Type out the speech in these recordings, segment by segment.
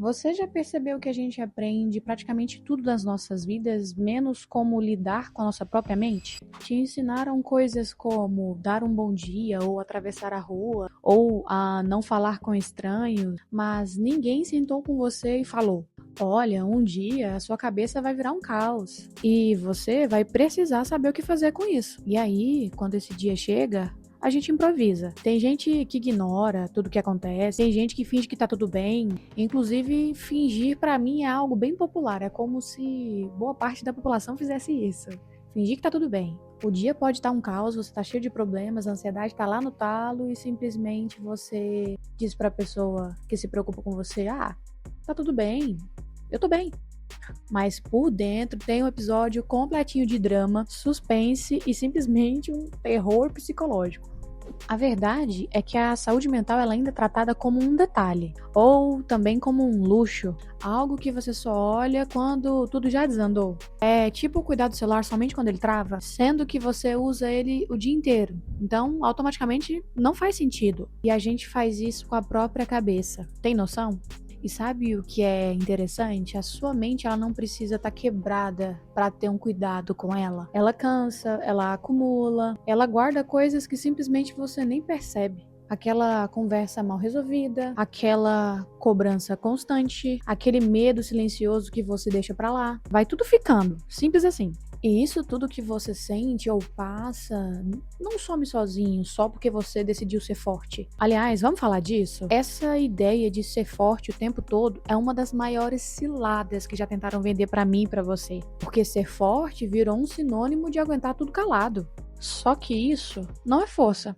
Você já percebeu que a gente aprende praticamente tudo das nossas vidas, menos como lidar com a nossa própria mente? Te ensinaram coisas como dar um bom dia, ou atravessar a rua, ou a não falar com estranhos, mas ninguém sentou com você e falou: olha, um dia a sua cabeça vai virar um caos e você vai precisar saber o que fazer com isso. E aí, quando esse dia chega, a gente improvisa. Tem gente que ignora tudo que acontece, tem gente que finge que tá tudo bem. Inclusive, fingir pra mim é algo bem popular. É como se boa parte da população fizesse isso. Fingir que tá tudo bem. O dia pode estar um caos, você tá cheio de problemas, a ansiedade tá lá no talo e simplesmente você diz pra pessoa que se preocupa com você: ah, tá tudo bem, eu tô bem. Mas por dentro tem um episódio completinho de drama, suspense e simplesmente um terror psicológico. A verdade é que a saúde mental ela ainda é tratada como um detalhe, ou também como um luxo, algo que você só olha quando tudo já desandou. É tipo cuidar do celular somente quando ele trava, sendo que você usa ele o dia inteiro. Então, automaticamente não faz sentido. E a gente faz isso com a própria cabeça. Tem noção? E sabe o que é interessante? A sua mente ela não precisa estar quebrada para ter um cuidado com ela. Ela cansa, ela acumula, ela guarda coisas que simplesmente você nem percebe. Aquela conversa mal resolvida, aquela cobrança constante, aquele medo silencioso que você deixa pra lá. Vai tudo ficando, simples assim. E isso tudo que você sente ou passa não some sozinho, só porque você decidiu ser forte. Aliás, vamos falar disso? Essa ideia de ser forte o tempo todo é uma das maiores ciladas que já tentaram vender pra mim e pra você. Porque ser forte virou um sinônimo de aguentar tudo calado. Só que isso não é força,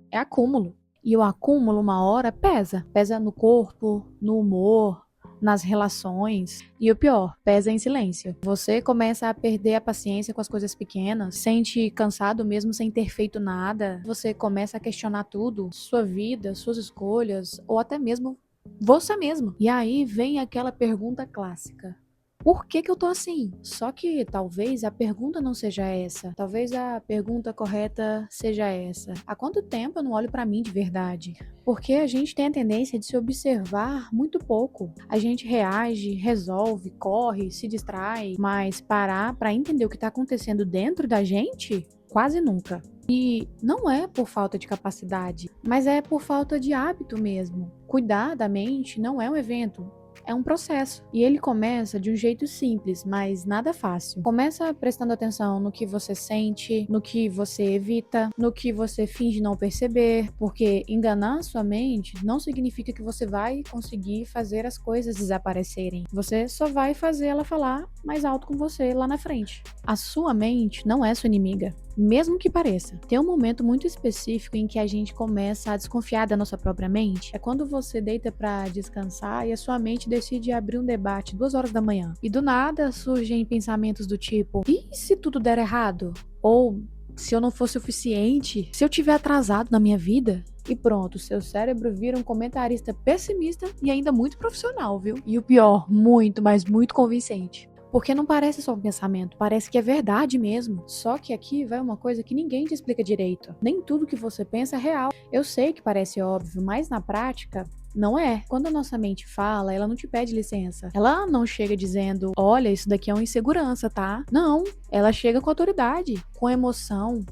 é acúmulo. E o acúmulo, uma hora, pesa. Pesa no corpo, no humor, nas relações. E o pior, pesa em silêncio. Você começa a perder a paciência com as coisas pequenas, sente cansado mesmo sem ter feito nada. Você começa a questionar tudo, sua vida, suas escolhas, ou até mesmo você mesmo. E aí vem aquela pergunta clássica: por que eu tô assim? Só que talvez a pergunta não seja essa. Talvez a pergunta correta seja essa: há quanto tempo eu não olho pra mim de verdade? Porque a gente tem a tendência de se observar muito pouco. A gente reage, resolve, corre, se distrai, mas parar pra entender o que tá acontecendo dentro da gente, quase nunca. E não é por falta de capacidade, mas é por falta de hábito mesmo. Cuidar da mente não é um evento, é um processo. E ele começa de um jeito simples, mas nada fácil. Começa prestando atenção no que você sente, no que você evita, no que você finge não perceber, porque enganar a sua mente não significa que você vai conseguir fazer as coisas desaparecerem. Você só vai fazer ela falar mais alto com você lá na frente. A sua mente não é sua inimiga, mesmo que pareça. Tem um momento muito específico em que a gente começa a desconfiar da nossa própria mente. É quando você deita pra descansar e a sua mente decide abrir um debate 2 horas da manhã. E do nada surgem pensamentos do tipo: e se tudo der errado? Ou se eu não for suficiente? Se eu tiver atrasado na minha vida? E pronto, seu cérebro vira um comentarista pessimista e ainda muito profissional, viu? E o pior, muito, mas muito convincente. Porque não parece só um pensamento, parece que é verdade mesmo. Só que aqui vai uma coisa que ninguém te explica direito. Nem tudo que você pensa é real. Eu sei que parece óbvio, mas na prática, não é. Quando a nossa mente fala, ela não te pede licença. Ela não chega dizendo: olha, isso daqui é uma insegurança, tá? Não. Ela chega com autoridade, com emoção,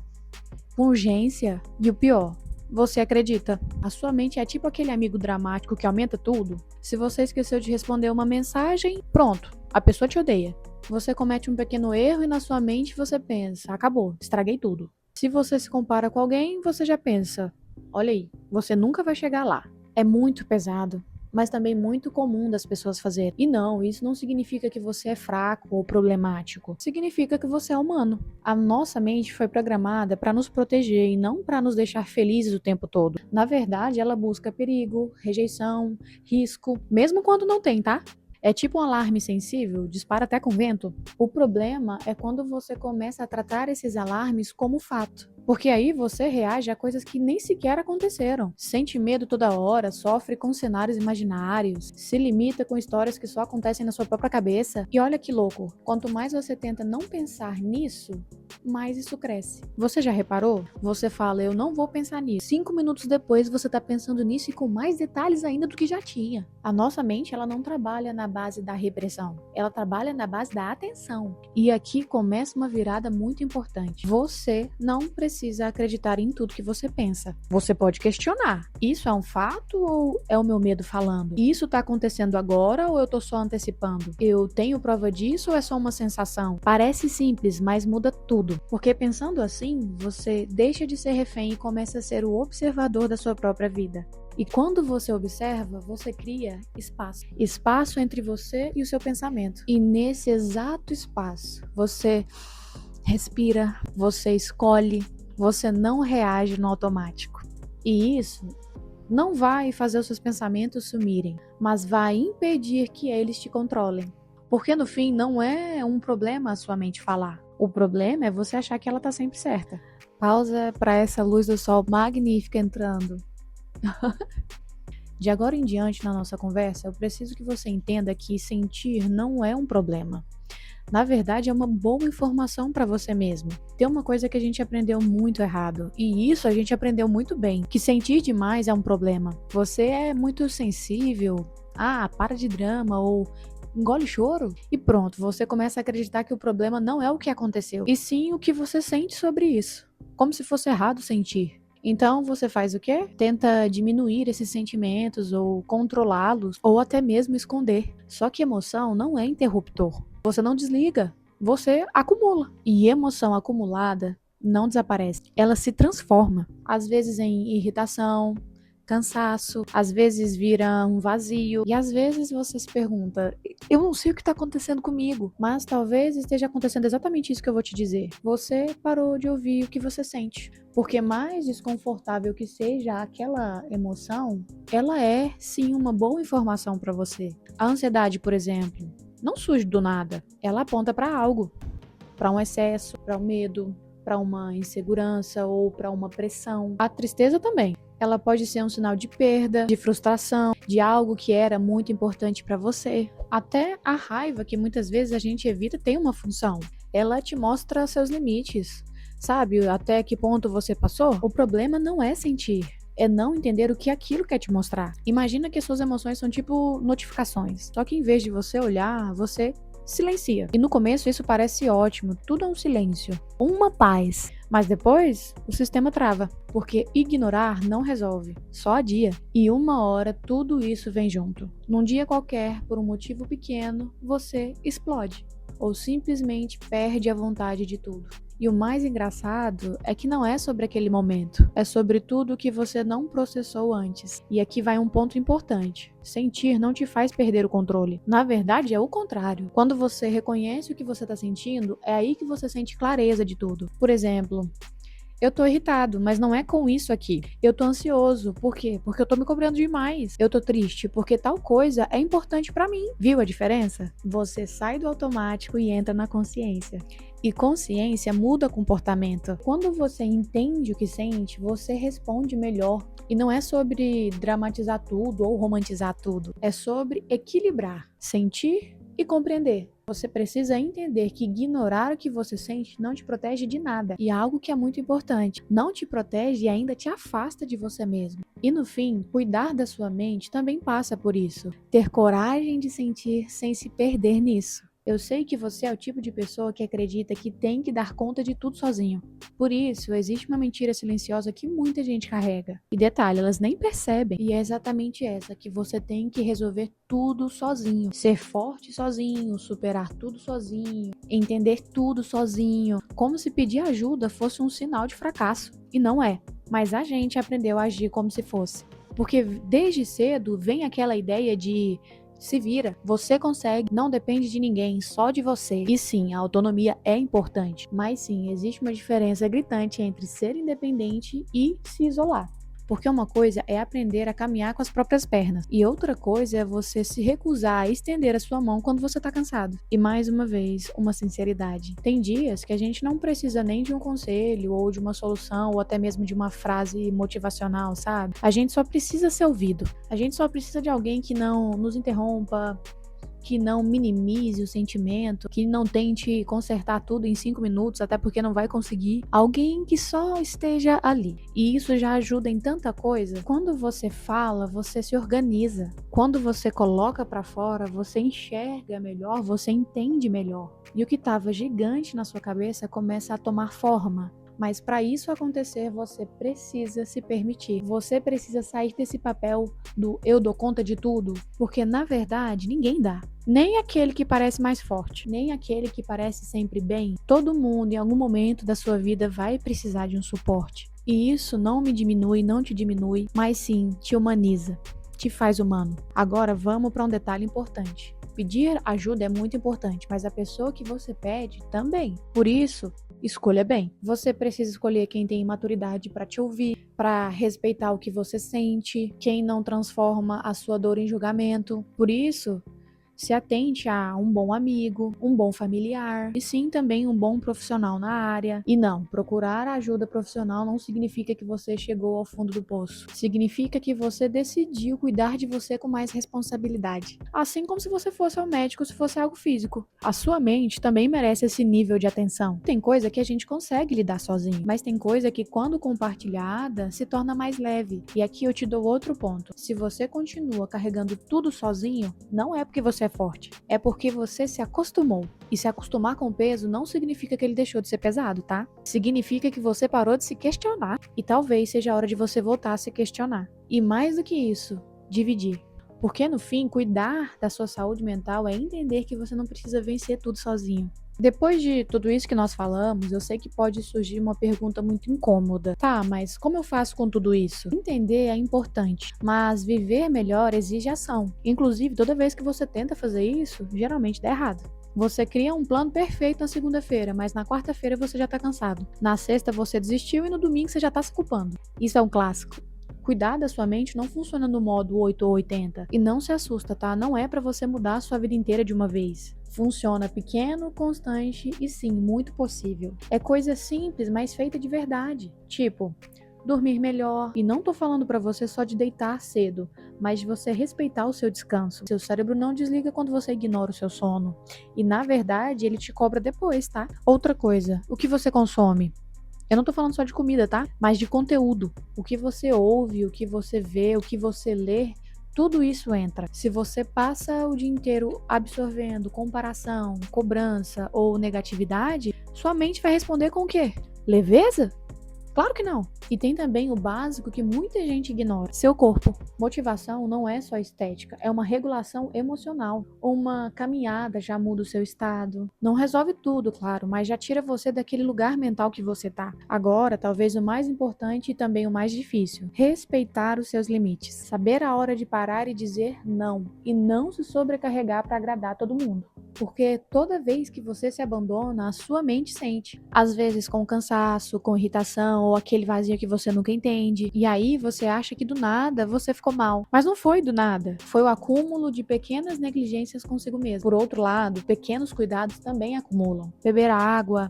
com urgência. E o pior, você acredita. A sua mente é tipo aquele amigo dramático que aumenta tudo. Se você esqueceu de responder uma mensagem, pronto, a pessoa te odeia. Você comete um pequeno erro e na sua mente você pensa: acabou, estraguei tudo. Se você se compara com alguém, você já pensa: olha aí, você nunca vai chegar lá. É muito pesado, mas também muito comum das pessoas fazerem. E não, isso não significa que você é fraco ou problemático. Significa que você é humano. A nossa mente foi programada para nos proteger e não para nos deixar felizes o tempo todo. Na verdade, ela busca perigo, rejeição, risco, mesmo quando não tem, tá? É tipo um alarme sensível, dispara até com vento. O problema é quando você começa a tratar esses alarmes como fato. Porque aí você reage a coisas que nem sequer aconteceram. Sente medo toda hora, sofre com cenários imaginários, se limita com histórias que só acontecem na sua própria cabeça. E olha que louco, quanto mais você tenta não pensar nisso, mais isso cresce. Você já reparou? Você fala, eu não vou pensar nisso. 5 minutos depois, você tá pensando nisso e com mais detalhes ainda do que já tinha. A nossa mente, ela não trabalha na base da repressão. Ela trabalha na base da atenção. E aqui começa uma virada muito importante. Você não precisa acreditar em tudo que você pensa. Você pode questionar. Isso é um fato ou é o meu medo falando? Isso tá acontecendo agora ou eu tô só antecipando? Eu tenho prova disso ou é só uma sensação? Parece simples, mas muda tudo. Porque pensando assim, você deixa de ser refém e começa a ser o observador da sua própria vida. E quando você observa, você cria espaço. Espaço entre você e o seu pensamento. E nesse exato espaço, você respira, você escolhe, você não reage no automático. E isso não vai fazer os seus pensamentos sumirem, mas vai impedir que eles te controlem. Porque no fim não é um problema a sua mente falar. O problema é você achar que ela tá sempre certa. Pausa para essa luz do sol magnífica entrando. De agora em diante na nossa conversa, eu preciso que você entenda que sentir não é um problema. Na verdade, é uma boa informação para você mesmo. Tem uma coisa que a gente aprendeu muito errado, e isso a gente aprendeu muito bem, que sentir demais é um problema. Você é muito sensível, para de drama, ou engole choro, e pronto, você começa a acreditar que o problema não é o que aconteceu, e sim o que você sente sobre isso, como se fosse errado sentir. Então você faz o quê? Tenta diminuir esses sentimentos ou controlá-los ou até mesmo esconder. Só que emoção não é interruptor. Você não desliga, você acumula. E emoção acumulada não desaparece, ela se transforma. Às vezes em irritação, cansaço, às vezes vira um vazio, e às vezes você se pergunta, eu não sei o que está acontecendo comigo, mas talvez esteja acontecendo exatamente isso que eu vou te dizer. Você parou de ouvir o que você sente, porque mais desconfortável que seja aquela emoção, ela é sim uma boa informação para você. A ansiedade, por exemplo, não surge do nada, ela aponta para algo, para um excesso, para um medo, para uma insegurança ou para uma pressão. A tristeza também. Ela pode ser um sinal de perda, de frustração, de algo que era muito importante para você. Até a raiva, que muitas vezes a gente evita, tem uma função. Ela te mostra seus limites. Sabe até que ponto você passou? O problema não é sentir, é não entender o que aquilo quer te mostrar. Imagina que suas emoções são tipo notificações. Só que em vez de você olhar, você silencia. E no começo isso parece ótimo, tudo é um silêncio, uma paz. Mas depois o sistema trava, porque ignorar não resolve, só adia. E uma hora tudo isso vem junto. Num dia qualquer, por um motivo pequeno, você explode. Ou simplesmente perde a vontade de tudo. E o mais engraçado é que não é sobre aquele momento, é sobre tudo que você não processou antes. E aqui vai um ponto importante. Sentir não te faz perder o controle. Na verdade, é o contrário. Quando você reconhece o que você está sentindo, é aí que você sente clareza de tudo. Por exemplo, eu tô irritado, mas não é com isso aqui. Eu tô ansioso. Por quê? Porque eu tô me cobrando demais. Eu tô triste porque tal coisa é importante pra mim. Viu a diferença? Você sai do automático e entra na consciência. E consciência muda comportamento. Quando você entende o que sente, você responde melhor. E não é sobre dramatizar tudo ou romantizar tudo. É sobre equilibrar, sentir e compreender. Você precisa entender que ignorar o que você sente não te protege de nada. E algo que é muito importante, não te protege e ainda te afasta de você mesmo. E no fim, cuidar da sua mente também passa por isso. Ter coragem de sentir sem se perder nisso. Eu sei que você é o tipo de pessoa que acredita que tem que dar conta de tudo sozinho. Por isso, existe uma mentira silenciosa que muita gente carrega. E detalhe, elas nem percebem. E é exatamente essa, que você tem que resolver tudo sozinho. Ser forte sozinho, superar tudo sozinho, entender tudo sozinho. Como se pedir ajuda fosse um sinal de fracasso. E não é. Mas a gente aprendeu a agir como se fosse. Porque desde cedo vem aquela ideia de se vira, você consegue, não depende de ninguém, só de você. E sim, a autonomia é importante, mas sim, existe uma diferença gritante entre ser independente e se isolar. Porque uma coisa é aprender a caminhar com as próprias pernas, e outra coisa é você se recusar a estender a sua mão quando você tá cansado. E mais uma vez, uma sinceridade. Tem dias que a gente não precisa nem de um conselho, ou de uma solução, ou até mesmo de uma frase motivacional, sabe? A gente só precisa ser ouvido. A gente só precisa de alguém que não nos interrompa, que não minimize o sentimento, que não tente consertar tudo em 5 minutos, até porque não vai conseguir. Alguém que só esteja ali. E isso já ajuda em tanta coisa. Quando você fala, você se organiza. Quando você coloca pra fora, você enxerga melhor, você entende melhor. E o que estava gigante na sua cabeça começa a tomar forma. Mas para isso acontecer, você precisa se permitir. Você precisa sair desse papel do eu dou conta de tudo, porque na verdade ninguém dá. Nem aquele que parece mais forte, nem aquele que parece sempre bem. Todo mundo em algum momento da sua vida vai precisar de um suporte. E isso não me diminui, não te diminui, mas sim te humaniza, te faz humano. Agora vamos para um detalhe importante. Pedir ajuda é muito importante, mas a pessoa que você pede também. Por isso, escolha bem. Você precisa escolher quem tem maturidade para te ouvir, para respeitar o que você sente, quem não transforma a sua dor em julgamento. Por isso, se atente a um bom amigo, um bom familiar e sim também um bom profissional na área. E não, procurar ajuda profissional não significa que você chegou ao fundo do poço. Significa que você decidiu cuidar de você com mais responsabilidade. Assim como se você fosse ao médico se fosse algo físico. A sua mente também merece esse nível de atenção. Tem coisa que a gente consegue lidar sozinho, mas tem coisa que quando compartilhada se torna mais leve. E aqui eu te dou outro ponto. Se você continua carregando tudo sozinho, não é porque você é forte, é porque você se acostumou. E se acostumar com o peso não significa que ele deixou de ser pesado, tá? Significa que você parou de se questionar e talvez seja a hora de você voltar a se questionar. E mais do que isso, dividir. Porque no fim, cuidar da sua saúde mental é entender que você não precisa vencer tudo sozinho. Depois de tudo isso que nós falamos, eu sei que pode surgir uma pergunta muito incômoda. Tá, mas como eu faço com tudo isso? Entender é importante, mas viver melhor exige ação. Inclusive, toda vez que você tenta fazer isso, geralmente dá errado. Você cria um plano perfeito na segunda-feira, mas na quarta-feira você já tá cansado. Na sexta você desistiu e no domingo você já tá se culpando. Isso é um clássico. Cuidar da sua mente não funciona no modo 8 ou 80. E não se assusta, tá? Não é pra você mudar a sua vida inteira de uma vez. Funciona pequeno, constante e sim, muito possível. É coisa simples, mas feita de verdade. Tipo, dormir melhor. E não tô falando pra você só de deitar cedo, mas de você respeitar o seu descanso. Seu cérebro não desliga quando você ignora o seu sono. E na verdade, ele te cobra depois, tá? Outra coisa, o que você consome? Eu não tô falando só de comida, tá? Mas de conteúdo. O que você ouve, o que você vê, o que você lê, tudo isso entra. Se você passa o dia inteiro absorvendo comparação, cobrança ou negatividade, sua mente vai responder com o quê? Leveza? Claro que não. E tem também o básico que muita gente ignora: seu corpo. Motivação não é só estética, é uma regulação emocional. Uma caminhada já muda o seu estado. Não resolve tudo, claro, mas já tira você daquele lugar mental que você tá. Agora, talvez o mais importante e também o mais difícil: respeitar os seus limites. Saber a hora de parar e dizer não. E não se sobrecarregar para agradar todo mundo. Porque toda vez que você se abandona, a sua mente sente. Às vezes com cansaço, com irritação ou aquele vazio que você nunca entende. E aí você acha que do nada você ficou mal. Mas não foi do nada. Foi o acúmulo de pequenas negligências consigo mesmo. Por outro lado, pequenos cuidados também acumulam. Beber água,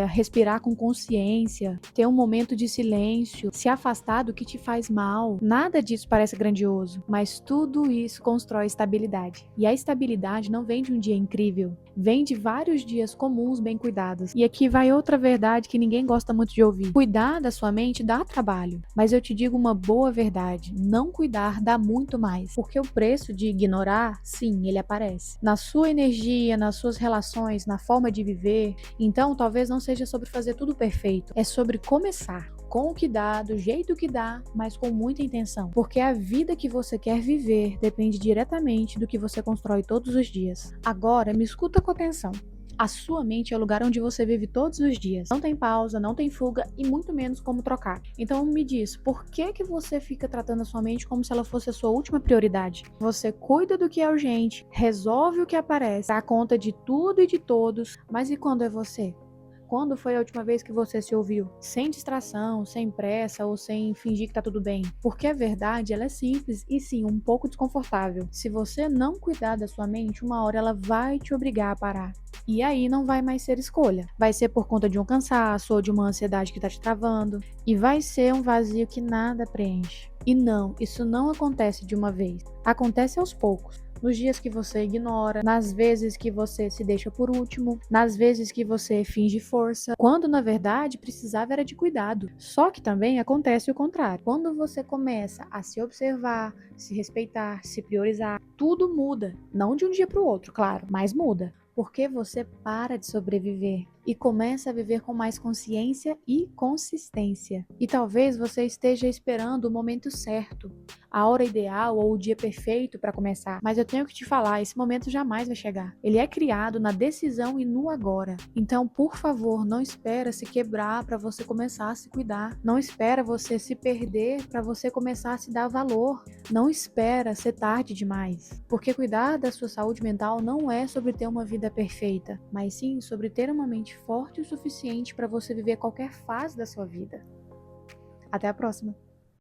respirar com consciência, ter um momento de silêncio, se afastar do que te faz mal. Nada disso parece grandioso, mas tudo isso constrói estabilidade. E a estabilidade não vem de um dia incrível, vem de vários dias comuns bem cuidados. E aqui vai outra verdade que ninguém gosta muito de ouvir: cuidar da sua mente dá trabalho, mas eu te digo uma boa verdade: não cuidar dá muito mais, porque o preço de ignorar, sim, ele aparece na sua energia, nas suas relações, na forma de viver. Então talvez não seja sobre fazer tudo perfeito, é sobre começar com o que dá, do jeito que dá, mas com muita intenção. Porque a vida que você quer viver depende diretamente do que você constrói todos os dias. Agora, me escuta com atenção. A sua mente é o lugar onde você vive todos os dias. Não tem pausa, não tem fuga e muito menos como trocar. Então me diz, por que você fica tratando a sua mente como se ela fosse a sua última prioridade? Você cuida do que é urgente, resolve o que aparece, dá conta de tudo e de todos, mas e quando é você? Quando foi a última vez que você se ouviu? Sem distração, sem pressa ou sem fingir que tá tudo bem. Porque a verdade, ela é simples e sim, um pouco desconfortável. Se você não cuidar da sua mente, uma hora ela vai te obrigar a parar. E aí não vai mais ser escolha. Vai ser por conta de um cansaço ou de uma ansiedade que tá te travando. E vai ser um vazio que nada preenche. E não, isso não acontece de uma vez. Acontece aos poucos. nos dias que você ignora, nas vezes que você se deixa por último, nas vezes que você finge força, quando na verdade precisava era de cuidado. Só que também acontece o contrário. Quando você começa a se observar, se respeitar, se priorizar, tudo muda. Não de um dia para o outro, claro, mas muda. Porque você para de sobreviver e começa a viver com mais consciência e consistência. E talvez você esteja esperando o momento certo, a hora ideal ou o dia perfeito para começar. Mas eu tenho que te falar, esse momento jamais vai chegar. Ele é criado na decisão e no agora. Então, por favor, não espera se quebrar para você começar a se cuidar. Não espera você se perder para você começar a se dar valor. Não espera ser tarde demais. Porque cuidar da sua saúde mental não é sobre ter uma vida perfeita, mas sim sobre ter uma mente forte o suficiente para você viver qualquer fase da sua vida. Até a próxima!